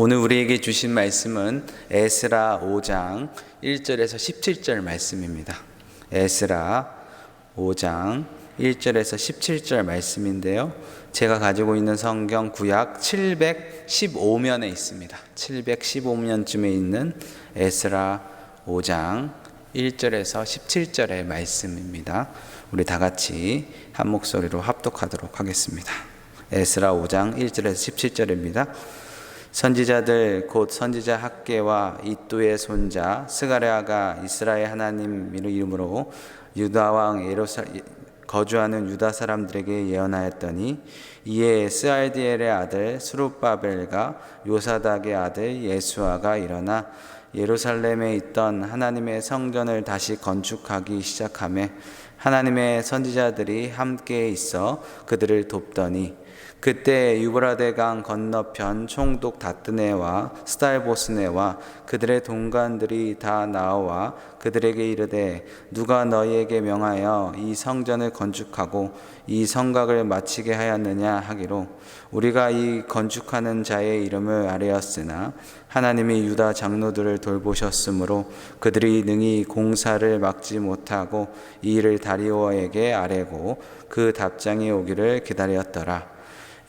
오늘 우리에게 주신 말씀은 에스라 5장 1절에서 17절 말씀입니다. 에스라 5장 1절에서 17절 말씀인데요. 제가 가지고 있는 성경 구약 715면에 있습니다. 715면쯤에 있는 에스라 5장 1절에서 17절의 말씀입니다. 우리 다 같이 한 목소리로 합독하도록 하겠습니다. 에스라 5장 1절에서 17절입니다. 선지자들 곧 선지자 학개와 이또의 손자 스가랴가 이스라엘 하나님 이름으로 유다 왕 거주하는 유다 사람들에게 예언하였더니, 이에 스알디엘의 아들 스룹바벨과 요사닥의 아들 예수아가 일어나 예루살렘에 있던 하나님의 성전을 다시 건축하기 시작하며 하나님의 선지자들이 함께 있어 그들을 돕더니, 그때 유브라데 강 건너편 총독 다뜨네와 스달보스네와 그들의 동관들이 다 나와 그들에게 이르되, 누가 너희에게 명하여 이 성전을 건축하고 이 성곽을 마치게 하였느냐 하기로, 우리가 이 건축하는 자의 이름을 아뢰었으나 하나님이 유다 장로들을 돌보셨으므로 그들이 능히 공사를 막지 못하고 이 일을 다리오에게 아뢰고 그 답장이 오기를 기다렸더라.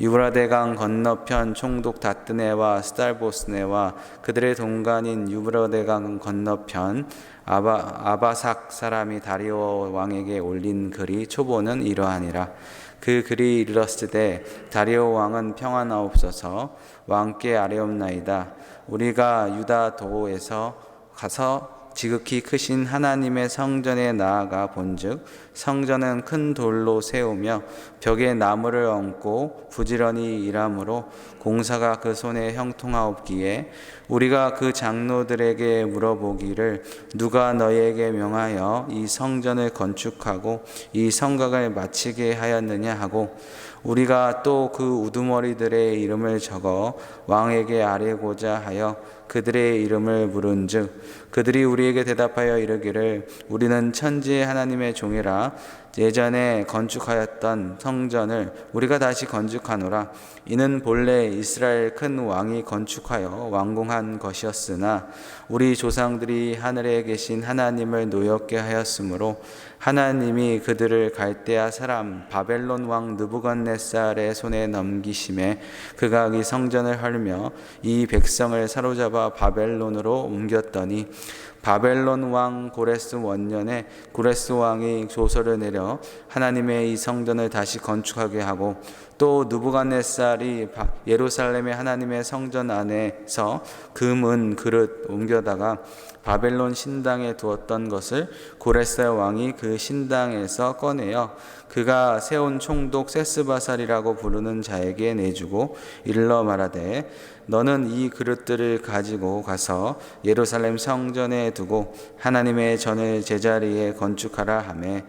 유브라데 강 건너편 총독 다뜨네와 스달보스네와 그들의 동관인 유브라데 강 건너편 아바삭 사람이 다리오 왕에게 올린 글이 초보는 이러하니라. 그 글이 이르렀으되, 다리오 왕은 평안하옵소서. 왕께 아뢰옵나이다. 우리가 유다 도에서 가서 지극히 크신 하나님의 성전에 나아가 본즉, 성전은 큰 돌로 세우며 벽에 나무를 얹고 부지런히 일하므로 공사가 그 손에 형통하옵기에, 우리가 그 장로들에게 물어보기를, 누가 너희에게 명하여 이 성전을 건축하고 이 성곽을 마치게 하였느냐 하고, 우리가 또 그 우두머리들의 이름을 적어 왕에게 아뢰고자 하여 그들의 이름을 물은즉, 그들이 우리에게 대답하여 이르기를, 우리는 천지의 하나님의 종이라. 예전에 건축하였던 성전을 우리가 다시 건축하노라. 이는 본래 이스라엘 큰 왕이 건축하여 완공한 것이었으나 우리 조상들이 하늘에 계신 하나님을 노엽게 하였으므로 하나님이 그들을 갈대아 사람 바벨론 왕 느부갓네살의 손에 넘기심에 그가 이 성전을 헐며 이 백성을 사로잡아 바벨론으로 옮겼더니, 바벨론 왕 고레스 원년에 고레스 왕이 조서를 내려 하나님의 이 성전을 다시 건축하게 하고, 또 느부갓네살이 예루살렘의 하나님의 성전 안에서 금은 그릇 옮겨다가 바벨론 신당에 두었던 것을 고레스 왕이 그 신당에서 꺼내어 그가 세운 총독 세스바살이라고 부르는 자에게 내주고 일러 말하되, 너는 이 그릇들을 가지고 가서 예루살렘 성전에 두고 하나님의 전을 제자리에 건축하라 하매,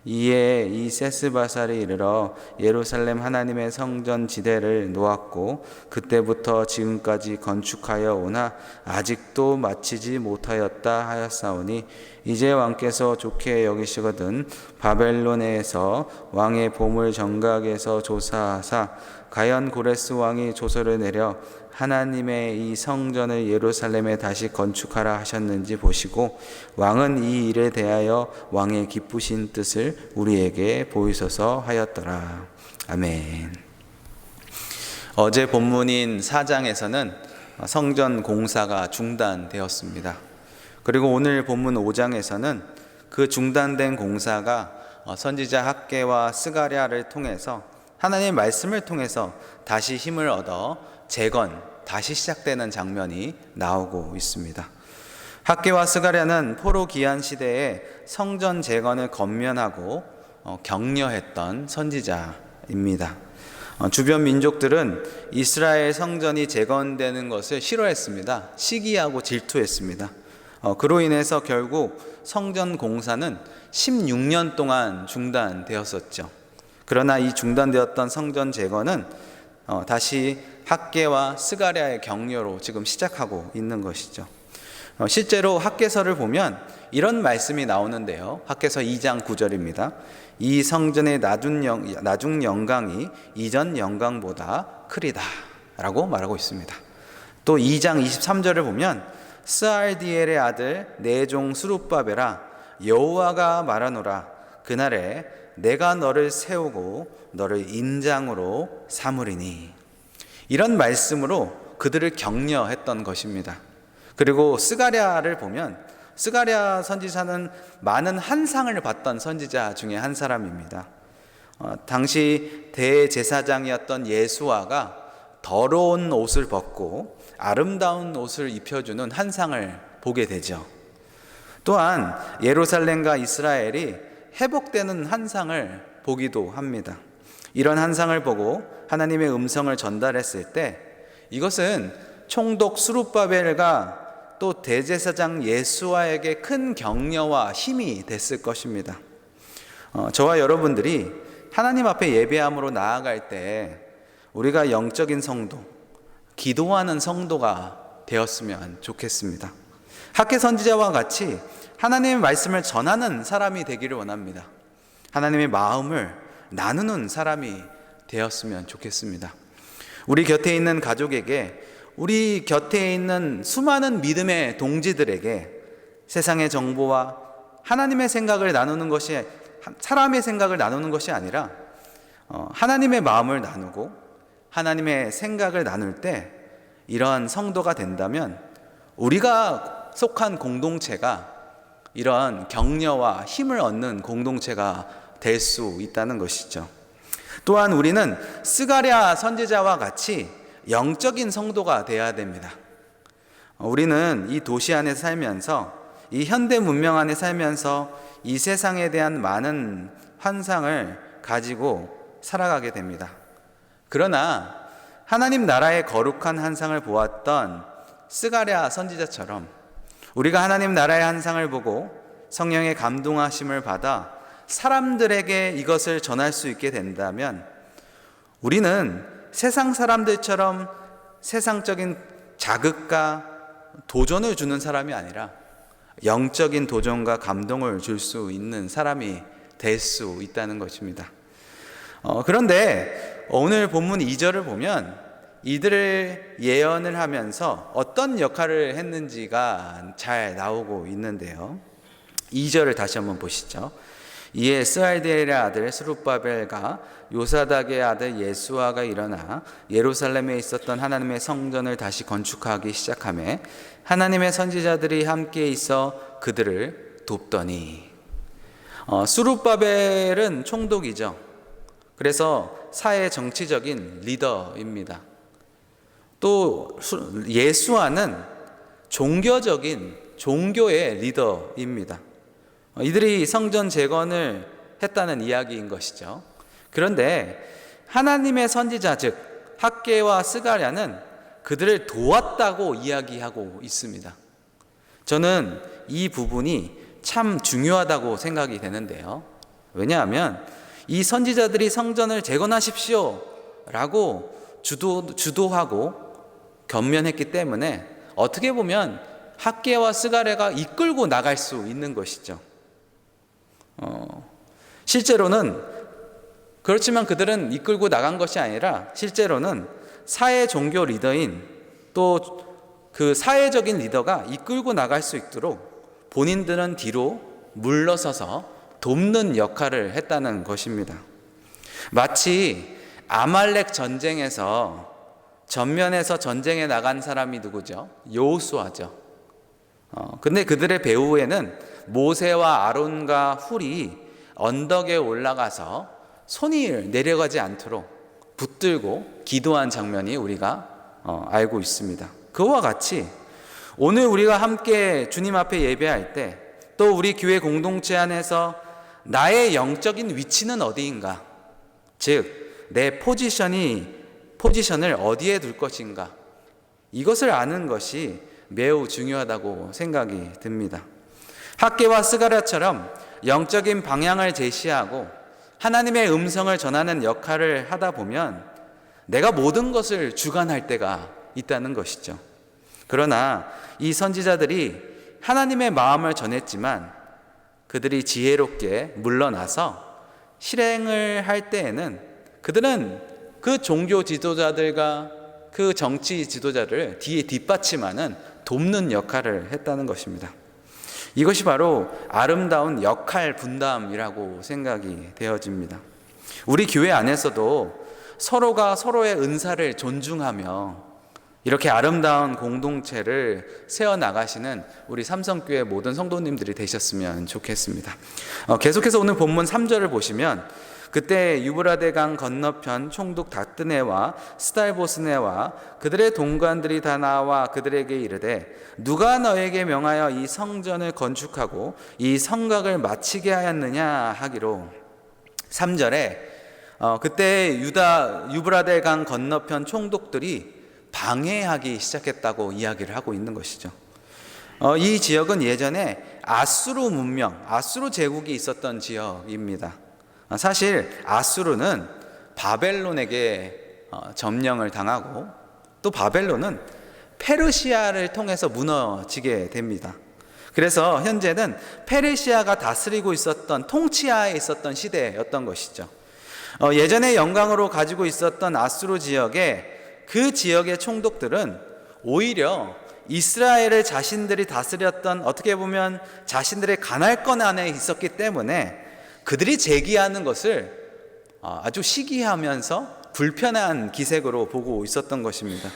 이에 이 세스바살이 이르러 예루살렘 하나님의 성전 지대를 놓았고 그때부터 지금까지 건축하여 오나 아직도 마치지 못하였다 하였사오니, 이제 왕께서 좋게 여기시거든 바벨론에서 왕의 보물 정각에서 조사하사 가연 고레스 왕이 조서를 내려 하나님의 이 성전을 예루살렘에 다시 건축하라 하셨는지 보시고, 왕은 이 일에 대하여 왕의 기쁘신 뜻을 우리에게 보이소서 하였더라. 아멘. 어제 본문인 4장에서는 성전 공사가 중단되었습니다. 그리고 오늘 본문 5장에서는 그 중단된 공사가 선지자 학개와 스가랴를 통해서 하나님의 말씀을 통해서 다시 힘을 얻어 다시 시작되는 장면이 나오고 있습니다. 학개와 스가랴는 포로 기한 시대에 성전 재건을 권면하고 격려했던 선지자입니다. 주변 민족들은 이스라엘 성전이 재건되는 것을 싫어했습니다. 시기하고 질투했습니다. 그로 인해서 결국 성전 공사는 16년 동안 중단되었었죠. 그러나 이 중단되었던 성전 재건은 다시 학개와 스가랴의 격려로 지금 시작하고 있는 것이죠. 실제로 학개서를 보면 이런 말씀이 나오는데요. 학개서 2장 9절입니다. 이 성전의 나중 영광이 이전 영광보다 크리다 라고 말하고 있습니다. 또 2장 23절을 보면 스알디엘의 아들 내 종 스룹바벨아 여호와가 말하노라 그날에 내가 너를 세우고 너를 인장으로 삼으리니. 이런 말씀으로 그들을 격려했던 것입니다. 그리고 스가랴를 보면 스가랴 선지자는 많은 한상을 받던 선지자 중에 한 사람입니다. 당시 대제사장이었던 예수아가 더러운 옷을 벗고 아름다운 옷을 입혀주는 한상을 보게 되죠. 또한 예루살렘과 이스라엘이 회복되는 한상을 보기도 합니다. 이런 한상을 보고 하나님의 음성을 전달했을 때 이것은 총독 스룹바벨과 또 대제사장 예수아에게 큰 격려와 힘이 됐을 것입니다. 저와 여러분들이 하나님 앞에 예배함으로 나아갈 때 우리가 영적인 성도, 기도하는 성도가 되었으면 좋겠습니다. 학개 선지자와 같이 하나님의 말씀을 전하는 사람이 되기를 원합니다. 하나님의 마음을 나누는 사람이 되었으면 좋겠습니다. 우리 곁에 있는 가족에게, 우리 곁에 있는 수많은 믿음의 동지들에게 세상의 정보와 하나님의 생각을 나누는 것이, 사람의 생각을 나누는 것이 아니라 하나님의 마음을 나누고 하나님의 생각을 나눌 때 이러한 성도가 된다면 우리가 속한 공동체가 이러한 격려와 힘을 얻는 공동체가 될 수 있다는 것이죠. 또한 우리는 스가랴 선지자와 같이 영적인 성도가 되어야 됩니다. 우리는 이 도시 안에 살면서, 이 현대 문명 안에 살면서 이 세상에 대한 많은 환상을 가지고 살아가게 됩니다. 그러나 하나님 나라의 거룩한 환상을 보았던 스가랴 선지자처럼 우리가 하나님 나라의 환상을 보고 성령의 감동하심을 받아 사람들에게 이것을 전할 수 있게 된다면 우리는 세상 사람들처럼 세상적인 자극과 도전을 주는 사람이 아니라 영적인 도전과 감동을 줄 수 있는 사람이 될 수 있다는 것입니다. 그런데 오늘 본문 2절을 보면 이들을 예언을 하면서 어떤 역할을 했는지가 잘 나오고 있는데요. 2절을 다시 한번 보시죠. 이에 스알디엘의 아들 스룹바벨과 요사닥의 아들 예수아가 일어나 예루살렘에 있었던 하나님의 성전을 다시 건축하기 시작하며 하나님의 선지자들이 함께 있어 그들을 돕더니. 스룹바벨은 총독이죠. 그래서 사회 정치적인 리더입니다. 또 예수아는 종교의 리더입니다. 이들이 성전 재건을 했다는 이야기인 것이죠. 그런데 하나님의 선지자 즉 학개와 스가랴는 그들을 도왔다고 이야기하고 있습니다. 저는 이 부분이 참 중요하다고 생각이 되는데요. 왜냐하면 이 선지자들이 성전을 재건하십시오 라고 주도하고 견면했기 때문에 어떻게 보면 학개와 스가랴가 이끌고 나갈 수 있는 것이죠. 실제로는 그렇지만 그들은 이끌고 나간 것이 아니라 실제로는 사회 종교 리더인 또 그 사회적인 리더가 이끌고 나갈 수 있도록 본인들은 뒤로 물러서서 돕는 역할을 했다는 것입니다. 마치 아말렉 전쟁에서 전면에서 전쟁에 나간 사람이 누구죠? 여호수아죠. 근데 그들의 배후에는 모세와 아론과 훌이 언덕에 올라가서 손이 내려가지 않도록 붙들고 기도한 장면이 우리가 알고 있습니다. 그와 같이 오늘 우리가 함께 주님 앞에 예배할 때 또 우리 교회 공동체 안에서 나의 영적인 위치는 어디인가? 즉, 내 포지션을 어디에 둘 것인가? 이것을 아는 것이 매우 중요하다고 생각이 듭니다. 학개와 스가랴처럼 영적인 방향을 제시하고 하나님의 음성을 전하는 역할을 하다 보면 내가 모든 것을 주관할 때가 있다는 것이죠. 그러나 이 선지자들이 하나님의 마음을 전했지만 그들이 지혜롭게 물러나서 실행을 할 때에는 그들은 그 종교 지도자들과 그 정치 지도자를 뒤에 뒷받침하는 돕는 역할을 했다는 것입니다. 이것이 바로 아름다운 역할 분담이라고 생각이 되어집니다. 우리 교회 안에서도 서로가 서로의 은사를 존중하며 이렇게 아름다운 공동체를 세워나가시는 우리 삼성교회 모든 성도님들이 되셨으면 좋겠습니다. 계속해서 오늘 본문 3절을 보시면 그때 유브라데강 건너편 총독 다뜨네와 스달보스네와 그들의 동관들이 다 나와 그들에게 이르되 누가 너에게 명하여 이 성전을 건축하고 이 성곽을 마치게 하였느냐 하기로 3절에 그때 유브라데강 건너편 총독들이 방해하기 시작했다고 이야기를 하고 있는 것이죠. 이 지역은 예전에 아수르 문명, 아수르 제국이 있었던 지역입니다. 사실 아수르는 바벨론에게 점령을 당하고 또 바벨론은 페르시아를 통해서 무너지게 됩니다. 그래서 현재는 페르시아가 다스리고 있었던 통치하에 있었던 시대였던 것이죠. 예전에 영광으로 가지고 있었던 아수르 지역에 그 지역의 총독들은 오히려 이스라엘을 자신들이 다스렸던 어떻게 보면 자신들의 간할권 안에 있었기 때문에 그들이 제기하는 것을 아주 시기하면서 불편한 기색으로 보고 있었던 것입니다.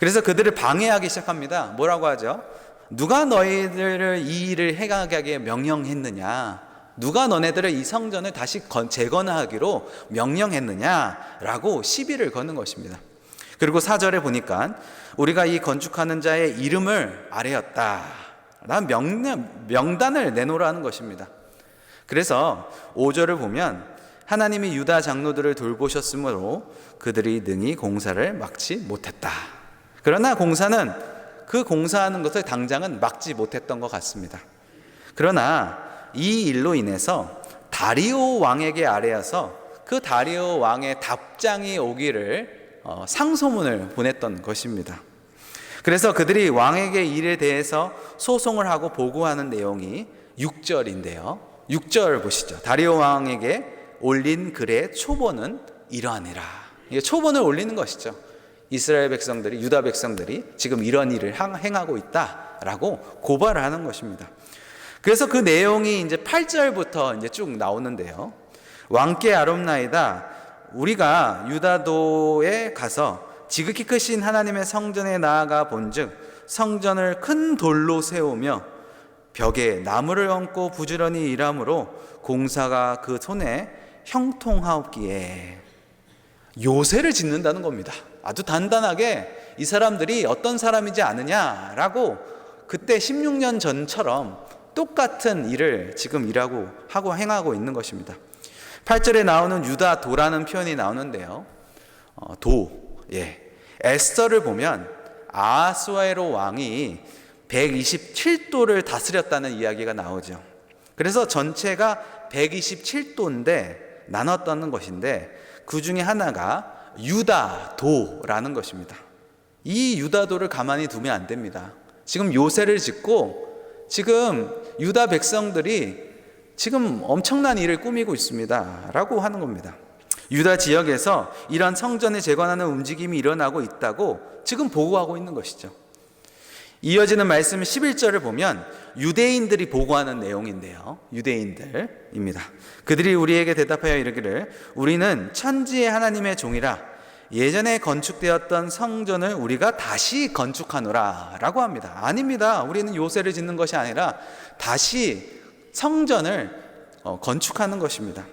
그래서 그들을 방해하기 시작합니다. 뭐라고 하죠? 누가 너희들을 이 일을 행하게 명령했느냐? 누가 너네들을 이 성전을 다시 재건하기로 명령했느냐라고 시비를 거는 것입니다. 그리고 4절에 보니까 우리가 이 건축하는 자의 이름을 아뢰었다 라는 명단을 내놓으라는 것입니다. 그래서 5절을 보면 하나님이 유다 장로들을 돌보셨으므로 그들이 능히 공사를 막지 못했다. 그러나 그 공사하는 것을 당장은 막지 못했던 것 같습니다. 그러나 이 일로 인해서 다리오 왕에게 아뢰어서 그 다리오 왕의 답장이 오기를 상소문을 보냈던 것입니다. 그래서 그들이 왕에게 일에 대해서 소송을 하고 보고하는 내용이 6절인데요. 6절 보시죠. 다리오 왕에게 올린 글의 초본은 이러하니라. 이게 초본을 올리는 것이죠. 이스라엘 백성들이, 유다 백성들이 지금 이런 일을 행하고 있다라고 고발을 하는 것입니다. 그래서 그 내용이 이제 8절부터 이제 쭉 나오는데요. 왕께 아뢰옵나이다. 우리가 유다도에 가서 지극히 크신 하나님의 성전에 나아가 본즉 성전을 큰 돌로 세우며 벽에 나무를 얹고 부지런히 일함으로 공사가 그 손에 형통하옵기에 요새를 짓는다는 겁니다. 아주 단단하게 이 사람들이 어떤 사람이지 않느냐라고 그때 16년 전처럼 똑같은 일을 지금 하고 행하고 있는 것입니다. 8절에 나오는 유다도라는 표현이 나오는데요. 에스더를 보면 아하수에로 왕이 127도를 다스렸다는 이야기가 나오죠. 그래서 전체가 127도인데 나눴다는 것인데 그 중에 하나가 유다도라는 것입니다. 이 유다도를 가만히 두면 안 됩니다. 지금 요새를 짓고 지금 유다 백성들이 지금 엄청난 일을 꾸미고 있습니다 라고 하는 겁니다. 유다 지역에서 이런 성전을 재건하는 움직임이 일어나고 있다고 지금 보고하고 있는 것이죠. 이어지는 말씀 11절을 보면 유대인들이 보고하는 내용인데요. 유대인들입니다. 그들이 우리에게 대답하여 이르기를 우리는 천지의 하나님의 종이라 예전에 건축되었던 성전을 우리가 다시 건축하노라 라고 합니다. 아닙니다. 우리는 요새를 짓는 것이 아니라 다시 성전을 건축하는 것입니다.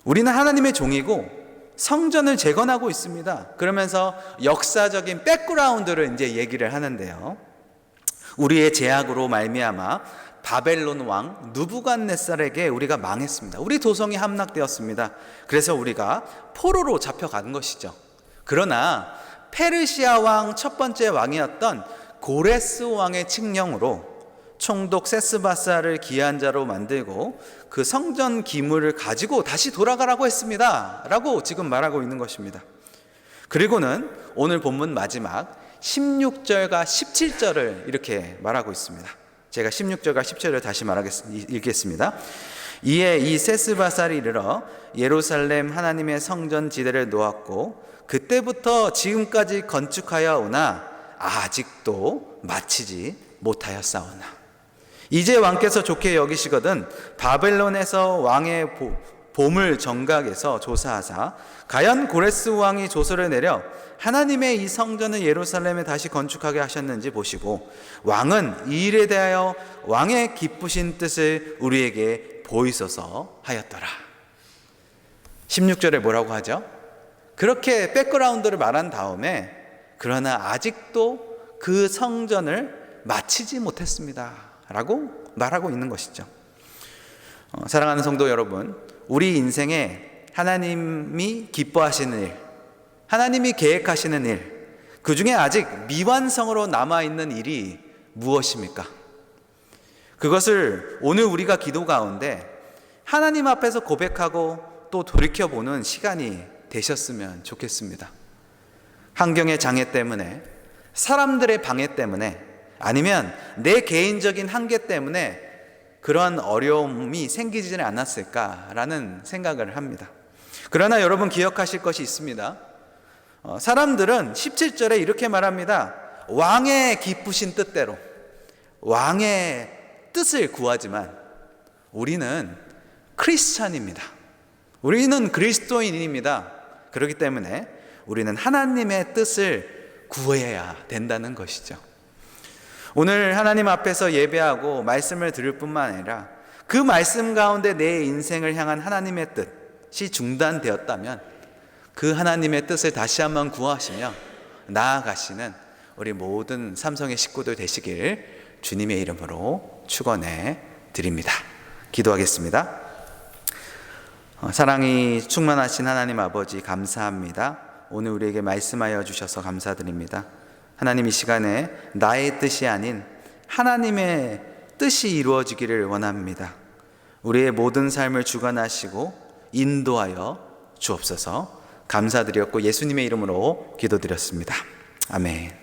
우리는 하나님의 종이고 성전을 재건하고 있습니다. 그러면서 역사적인 백그라운드를 이제 얘기를 하는데요. 우리의 제약으로 말미암아 바벨론 왕 느부갓네살에게 우리가 망했습니다. 우리 도성이 함락되었습니다. 그래서 우리가 포로로 잡혀간 것이죠. 그러나 페르시아 왕 첫 번째 왕이었던 고레스 왕의 칙령으로 총독 세스바사를 기한 자로 만들고 그 성전 기물을 가지고 다시 돌아가라고 했습니다 라고 지금 말하고 있는 것입니다. 그리고는 오늘 본문 마지막 16절과 17절을 이렇게 말하고 있습니다. 제가 16절과 17절을 다시 읽겠습니다. 이에 이 셋스바살이 이르러 예루살렘 하나님의 성전 지대를 놓았고 그때부터 지금까지 건축하여 오나 아직도 마치지 못하였사오나 이제 왕께서 좋게 여기시거든 바벨론에서 왕의 보물 정각에서 조사하사 가연 고레스 왕이 조서를 내려 하나님의 이 성전을 예루살렘에 다시 건축하게 하셨는지 보시고 왕은 이 일에 대하여 왕의 기쁘신 뜻을 우리에게 보이소서 하였더라. 16절에 뭐라고 하죠? 그렇게 백그라운드를 말한 다음에 그러나 아직도 그 성전을 마치지 못했습니다 라고 말하고 있는 것이죠. 사랑하는 성도 여러분, 우리 인생에 하나님이 기뻐하시는 일, 하나님이 계획하시는 일, 그 중에 아직 미완성으로 남아있는 일이 무엇입니까? 그것을 오늘 우리가 기도 가운데 하나님 앞에서 고백하고 또 돌이켜보는 시간이 되셨으면 좋겠습니다. 환경의 장애 때문에, 사람들의 방해 때문에, 아니면 내 개인적인 한계 때문에 그런 어려움이 생기지는 않았을까라는 생각을 합니다. 그러나 여러분 기억하실 것이 있습니다. 사람들은 17절에 이렇게 말합니다. 왕의 기쁘신 뜻대로 왕의 뜻을 구하지만 우리는 크리스찬입니다. 우리는 그리스도인입니다. 그렇기 때문에 우리는 하나님의 뜻을 구해야 된다는 것이죠. 오늘 하나님 앞에서 예배하고 말씀을 들을 뿐만 아니라 그 말씀 가운데 내 인생을 향한 하나님의 뜻이 중단되었다면 그 하나님의 뜻을 다시 한번 구하시며 나아가시는 우리 모든 삼성의 식구들 되시길 주님의 이름으로 축원해 드립니다. 기도하겠습니다. 사랑이 충만하신 하나님 아버지 감사합니다. 오늘 우리에게 말씀하여 주셔서 감사드립니다. 하나님, 이 시간에 나의 뜻이 아닌 하나님의 뜻이 이루어지기를 원합니다. 우리의 모든 삶을 주관하시고 인도하여 주옵소서. 감사드렸고 예수님의 이름으로 기도드렸습니다. 아멘.